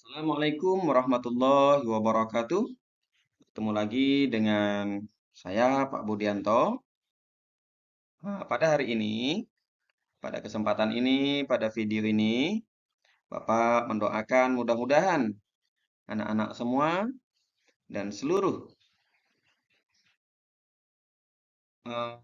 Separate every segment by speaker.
Speaker 1: Assalamualaikum warahmatullahi wabarakatuh. Ketemu lagi dengan saya, Pak Budianto. Pada hari ini, pada kesempatan ini, pada video ini, Bapak mendoakan mudah-mudahan anak-anak semua dan seluruh eh,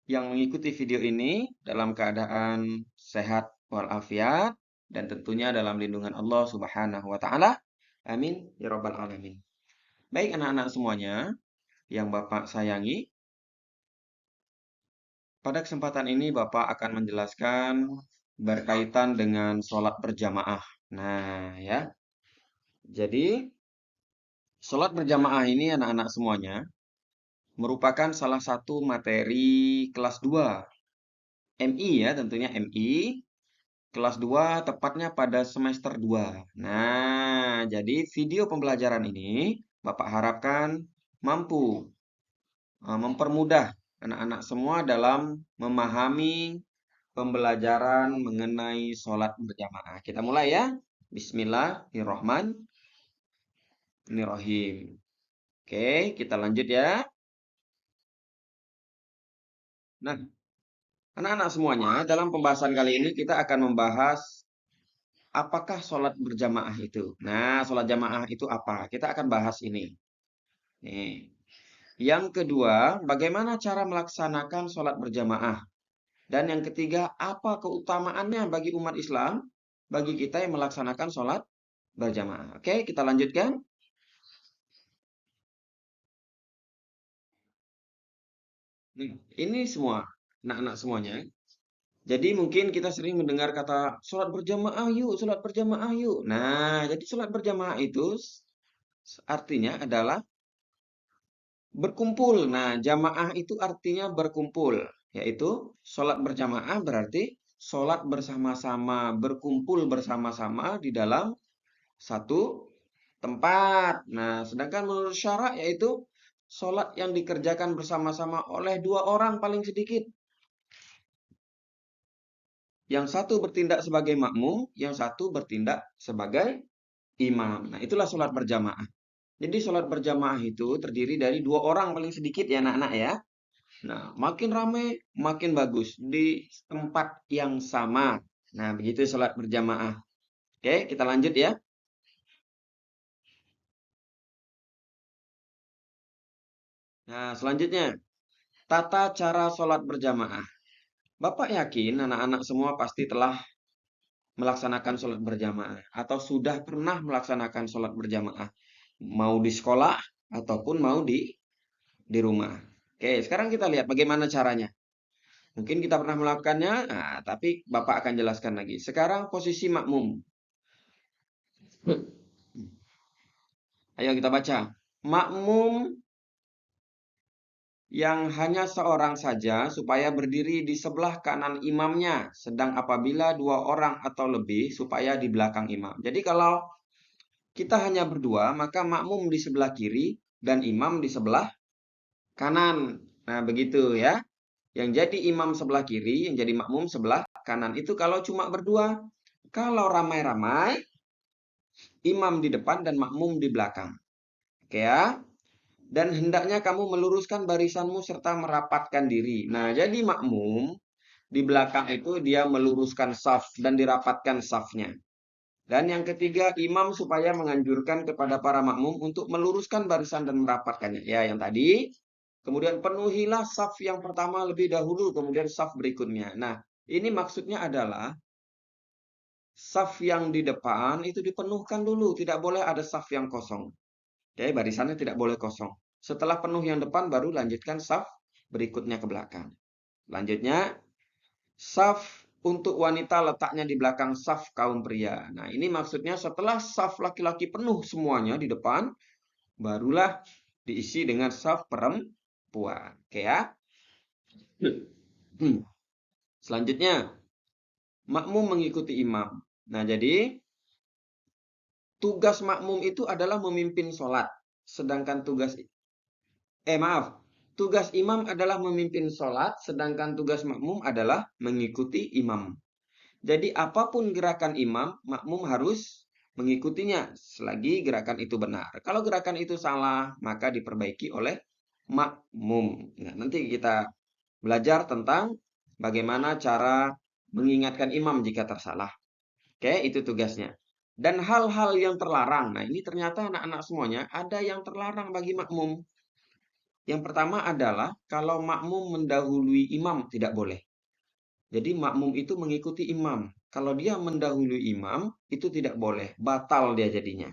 Speaker 1: yang mengikuti video ini dalam keadaan sehat walafiat dan tentunya dalam lindungan Allah Subhanahu wa taala. Amin ya rabbal alamin. Baik anak-anak semuanya yang Bapak sayangi, pada kesempatan ini Bapak akan menjelaskan berkaitan dengan sholat berjamaah. Nah, ya. Jadi, sholat berjamaah ini anak-anak semuanya merupakan salah satu materi kelas 2 MI ya, tentunya MI. Kelas 2 tepatnya pada semester 2. Nah, jadi video pembelajaran ini Bapak harapkan mampu mempermudah anak-anak semua dalam memahami pembelajaran mengenai sholat berjamaah. Kita mulai ya. Bismillahirrahmanirrahim. Oke, kita lanjut ya. Nah, anak-anak semuanya, dalam pembahasan kali ini kita akan membahas apakah sholat berjamaah itu. Nah, sholat jamaah itu apa? Kita akan bahas ini. Nih. Yang kedua, bagaimana cara melaksanakan sholat berjamaah? Dan yang ketiga, apa keutamaannya bagi umat Islam, bagi kita yang melaksanakan sholat berjamaah? Oke, kita lanjutkan. Ini semua anak-anak semuanya. Jadi mungkin kita sering mendengar kata sholat berjamaah yuk, sholat berjamaah yuk. Nah, jadi sholat berjamaah itu artinya adalah berkumpul. Nah, jamaah itu artinya berkumpul, yaitu sholat berjamaah berarti sholat bersama-sama, berkumpul bersama-sama di dalam satu tempat. Nah, sedangkan menurut syarak yaitu sholat yang dikerjakan bersama-sama oleh dua orang paling sedikit. Yang satu bertindak sebagai makmum, yang satu bertindak sebagai imam. Nah, itulah sholat berjamaah. Jadi sholat berjamaah itu terdiri dari dua orang paling sedikit ya anak-anak ya. Nah, makin ramai, makin bagus. Di tempat yang sama. Nah, begitu sholat berjamaah. Oke, kita lanjut ya. Nah, selanjutnya, tata cara sholat berjamaah. Bapak yakin anak-anak semua pasti telah melaksanakan sholat berjamaah atau sudah pernah melaksanakan sholat berjamaah, mau di sekolah ataupun mau di rumah. Oke, sekarang kita lihat bagaimana caranya. Mungkin kita pernah melakukannya, nah, tapi Bapak akan jelaskan lagi. Sekarang posisi makmum. Ayo kita baca. Makmum yang hanya seorang saja supaya berdiri di sebelah kanan imamnya, sedang apabila dua orang atau lebih supaya di belakang imam. Jadi kalau kita hanya berdua, maka makmum di sebelah kiri dan imam di sebelah kanan. Nah, begitu ya. Yang jadi imam sebelah kiri, yang jadi makmum sebelah kanan. Itu kalau cuma berdua. Kalau ramai-ramai, imam di depan dan makmum di belakang. Oke ya. Dan hendaknya kamu meluruskan barisanmu serta merapatkan diri. Nah, jadi makmum di belakang itu dia meluruskan saf dan dirapatkan safnya. Dan yang ketiga, imam supaya menganjurkan kepada para makmum untuk meluruskan barisan dan merapatkannya. Ya, yang tadi. Kemudian penuhilah saf yang pertama lebih dahulu, kemudian saf berikutnya. Nah, ini maksudnya adalah saf yang di depan itu dipenuhkan dulu, tidak boleh ada saf yang kosong. Oke, barisannya tidak boleh kosong. Setelah penuh yang depan, baru lanjutkan saf berikutnya ke belakang. Lanjutnya, saf untuk wanita letaknya di belakang saf kaum pria. Nah, ini maksudnya setelah saf laki-laki penuh semuanya di depan, barulah diisi dengan saf perempuan. Oke ya. Selanjutnya, makmum mengikuti imam. Nah, jadi tugas makmum itu adalah memimpin sholat. Sedangkan maaf, tugas imam adalah memimpin sholat, sedangkan tugas makmum adalah mengikuti imam. Jadi apapun gerakan imam, makmum harus mengikutinya selagi gerakan itu benar. Kalau gerakan itu salah, maka diperbaiki oleh makmum. Nah, nanti kita belajar tentang bagaimana cara mengingatkan imam jika tersalah. Oke, itu tugasnya. Dan hal-hal yang terlarang. Nah, ini ternyata anak-anak semuanya ada yang terlarang bagi makmum. Yang pertama adalah kalau makmum mendahului imam tidak boleh. Jadi makmum itu mengikuti imam. Kalau dia mendahului imam, itu tidak boleh. Batal dia jadinya.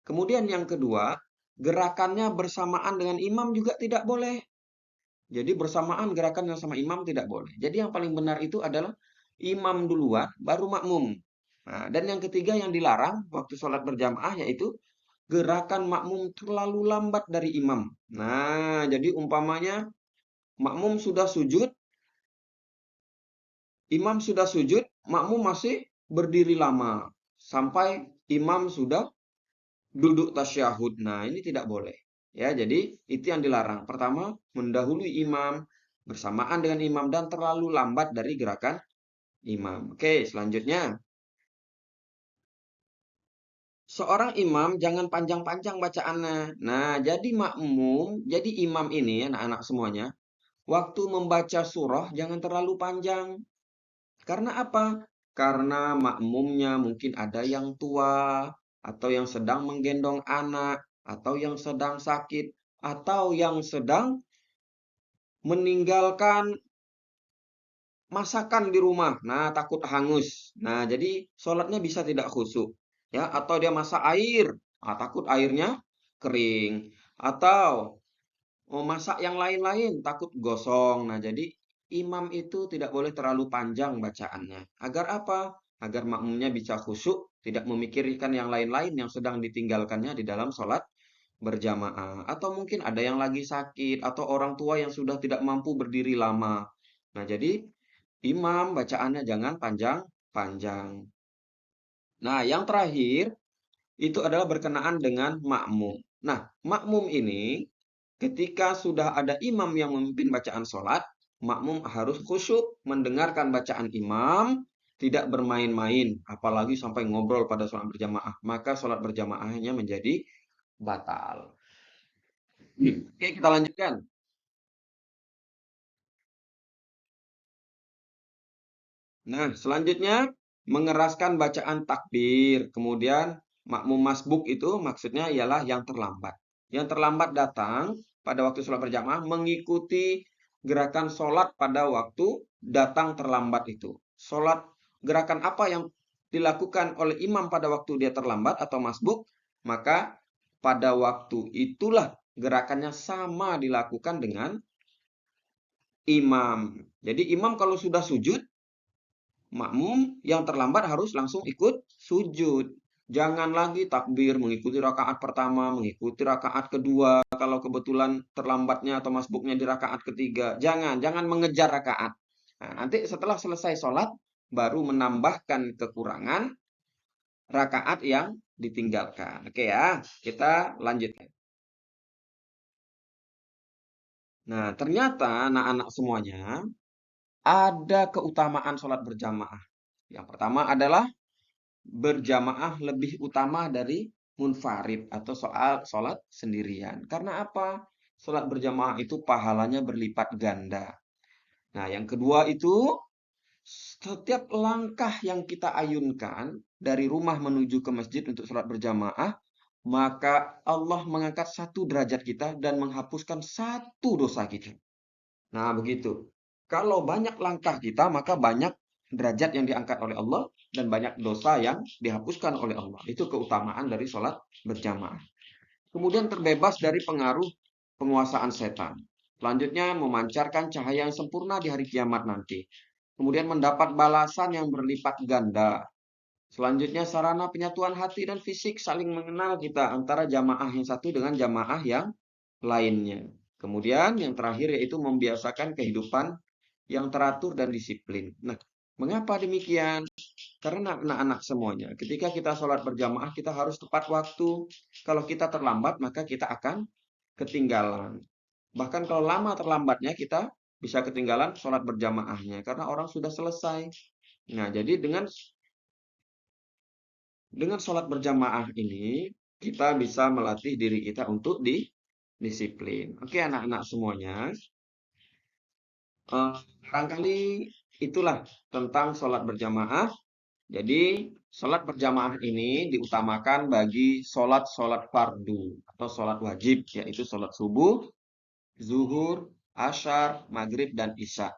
Speaker 1: Kemudian yang kedua, gerakannya bersamaan dengan imam juga tidak boleh. Jadi bersamaan gerakan yang sama imam tidak boleh. Jadi yang paling benar itu adalah imam duluan, baru makmum. Nah, dan yang ketiga yang dilarang waktu sholat berjamaah yaitu gerakan makmum terlalu lambat dari imam. Nah, jadi umpamanya makmum sudah sujud, imam sudah sujud, makmum masih berdiri lama sampai imam sudah duduk tasyahud. Nah, ini tidak boleh. Ya, jadi itu yang dilarang. Pertama, mendahului imam bersamaan dengan imam dan terlalu lambat dari gerakan imam. Oke, selanjutnya. Seorang imam jangan panjang-panjang bacaannya. Nah, jadi makmum, jadi imam ini anak-anak semuanya, waktu membaca surah jangan terlalu panjang. Karena apa? Karena makmumnya mungkin ada yang tua, atau yang sedang menggendong anak, atau yang sedang sakit, atau yang sedang meninggalkan masakan di rumah. Nah, takut hangus. Nah, jadi sholatnya bisa tidak khusyuk. Ya, atau dia masak air. Ah, takut airnya kering. Atau mau masak yang lain-lain, takut gosong. Nah, jadi imam itu tidak boleh terlalu panjang bacaannya. Agar apa? Agar makmumnya bisa khusyuk, tidak memikirkan yang lain-lain yang sedang ditinggalkannya di dalam sholat berjamaah. Atau mungkin ada yang lagi sakit, atau orang tua yang sudah tidak mampu berdiri lama. Nah, jadi imam bacaannya jangan panjang-panjang. Nah, yang terakhir itu adalah berkenaan dengan makmum. Nah, makmum ini ketika sudah ada imam yang memimpin bacaan sholat, makmum harus khusyuk mendengarkan bacaan imam, tidak bermain-main, apalagi sampai ngobrol pada sholat berjamaah. Maka sholat berjamaahnya menjadi batal. Oke, kita lanjutkan. Nah, selanjutnya mengeraskan bacaan takbir. Kemudian makmum masbuk itu maksudnya ialah yang terlambat. Yang terlambat datang pada waktu sholat berjamaah mengikuti gerakan sholat pada waktu datang terlambat itu. Sholat gerakan apa yang dilakukan oleh imam pada waktu dia terlambat atau masbuk, maka pada waktu itulah gerakannya sama dilakukan dengan imam. Jadi imam kalau sudah sujud, makmum yang terlambat harus langsung ikut sujud. Jangan lagi takbir mengikuti rakaat pertama, mengikuti rakaat kedua. Kalau kebetulan terlambatnya atau masbuknya di rakaat ketiga, jangan mengejar rakaat. Nah, nanti setelah selesai sholat, baru menambahkan kekurangan rakaat yang ditinggalkan. Oke ya, kita lanjutkan. Nah, ternyata anak-anak semuanya ada keutamaan sholat berjamaah. Yang pertama adalah berjamaah lebih utama dari munfarid atau soal sholat sendirian. Karena apa? Sholat berjamaah itu pahalanya berlipat ganda. Nah, yang kedua itu setiap langkah yang kita ayunkan dari rumah menuju ke masjid untuk sholat berjamaah, maka Allah mengangkat satu derajat kita dan menghapuskan satu dosa kita. Nah, begitu. Kalau banyak langkah kita, maka banyak derajat yang diangkat oleh Allah dan banyak dosa yang dihapuskan oleh Allah. Itu keutamaan dari sholat berjamaah. Kemudian terbebas dari pengaruh penguasaan setan. Selanjutnya memancarkan cahaya yang sempurna di hari kiamat nanti. Kemudian mendapat balasan yang berlipat ganda. Selanjutnya sarana penyatuan hati dan fisik saling mengenal kita antara jamaah yang satu dengan jamaah yang lainnya. Kemudian yang terakhir yaitu membiasakan kehidupan yang teratur dan disiplin. Nah, mengapa demikian? Karena anak-anak semuanya, ketika kita sholat berjamaah, kita harus tepat waktu. Kalau kita terlambat, maka kita akan ketinggalan. Bahkan kalau lama terlambatnya, kita bisa ketinggalan sholat berjamaahnya. Karena orang sudah selesai. Nah, jadi dengan sholat berjamaah ini, kita bisa melatih diri kita untuk disiplin. Oke, anak-anak semuanya. Eh, barangkali itulah tentang sholat berjamaah. Jadi, sholat berjamaah ini diutamakan bagi sholat-sholat fardu atau sholat wajib, yaitu sholat subuh, zuhur, asyar, maghrib, dan isya.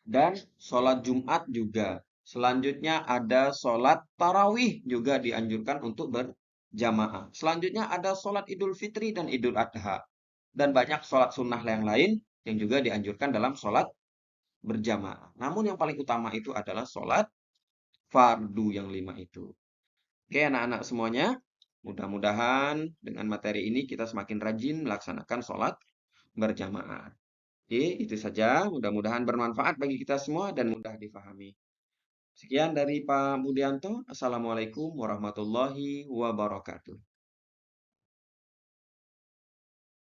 Speaker 1: Dan sholat Jumat juga. Selanjutnya ada sholat tarawih juga dianjurkan untuk berjamaah. Selanjutnya ada sholat Idul Fitri dan Idul Adha. Dan banyak sholat sunnah yang lain yang juga dianjurkan dalam sholat berjamaah. Namun yang paling utama itu adalah sholat fardu yang 5 itu. Oke anak-anak semuanya, mudah-mudahan dengan materi ini kita semakin rajin melaksanakan sholat berjamaah. Oke, itu saja. Mudah-mudahan bermanfaat bagi kita semua dan mudah difahami. Sekian dari Pak Budianto. Assalamualaikum warahmatullahi wabarakatuh.